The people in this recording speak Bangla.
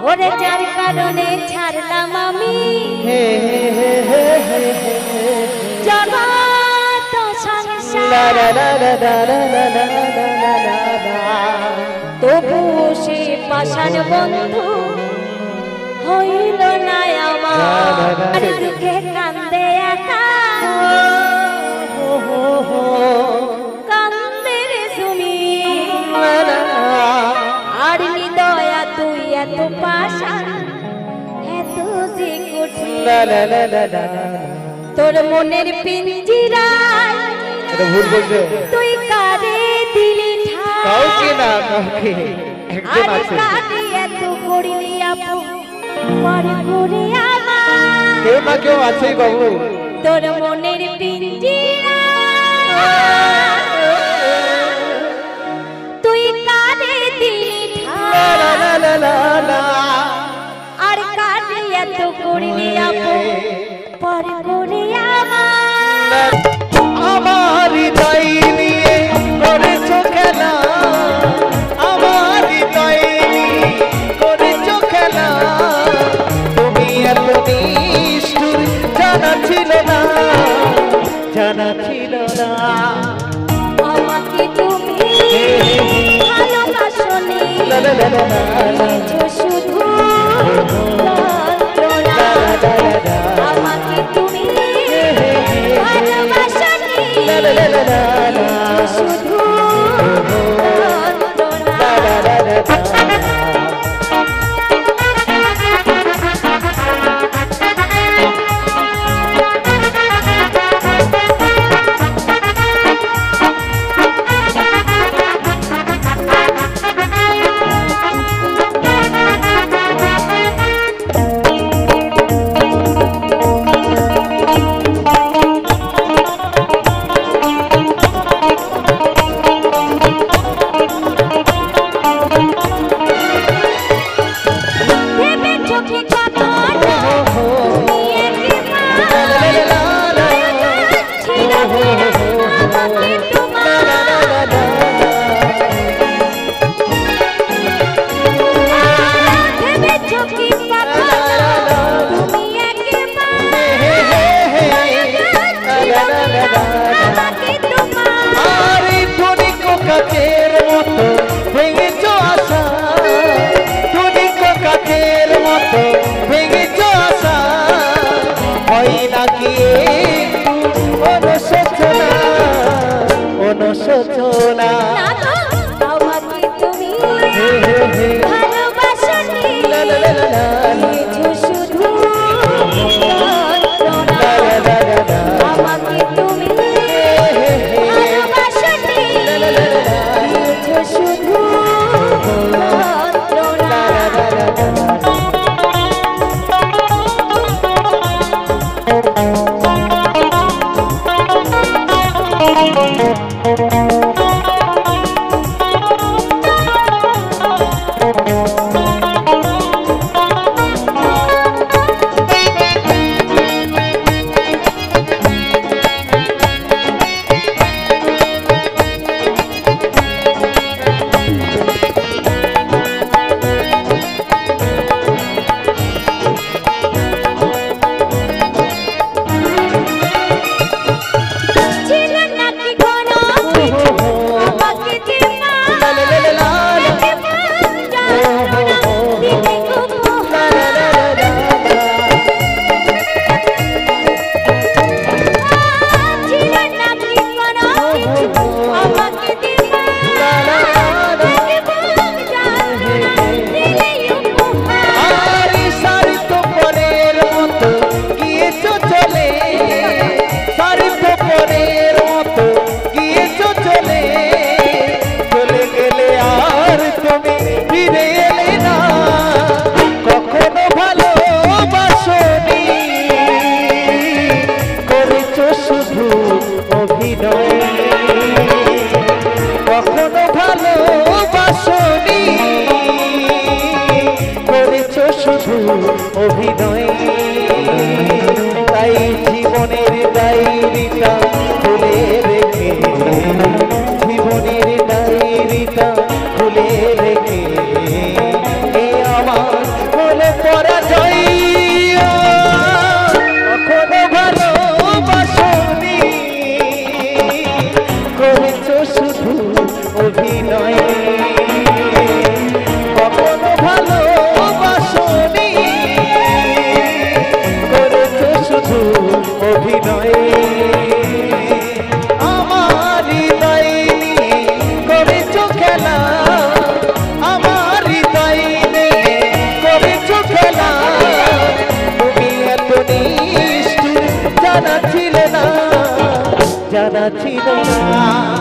ওরে যার কারণে ছাড়লাম আমি জগৎ সংসার তবু সে পাষাণ বন্ধু হইল না আমার দুঃখে কান্দে একা কান্দে রে তুমি আর হৃদয়া তুই এত পাষাণ এত যে কঠিন তোর মনের পিঞ্জিরায় তুই কারে দিলি কাউকে না কাউকে একজন আছে কারে এত করিলি আপু পরে করে আমার কেউ না কেউ আছেই বাবু তোর মনের পিঞ্জিরা তুই কারে দিলি আর কারে এত করিলি আপু পরে করে আমার আমার হৃদয় নিয়ে করেছো খেলা আমার হৃদয় নিয়ে করেছো খেলা তুমি এত নিষ্ঠুর জানা ছিল না আমাকে তুমি ভালোবাসনি শুধু আমাকে তুমি ভালোবাসনি শুধু আমাকে তুমি ভালোবাসনি শুধু আমাকে তুমি ভালোবাসনি শুধু অভিনয় তাই জীবনের ডায়েরিটা খুলে রেখে জীবনের ডায়েরিটা খুলে রেখে আমার জানা ছিল না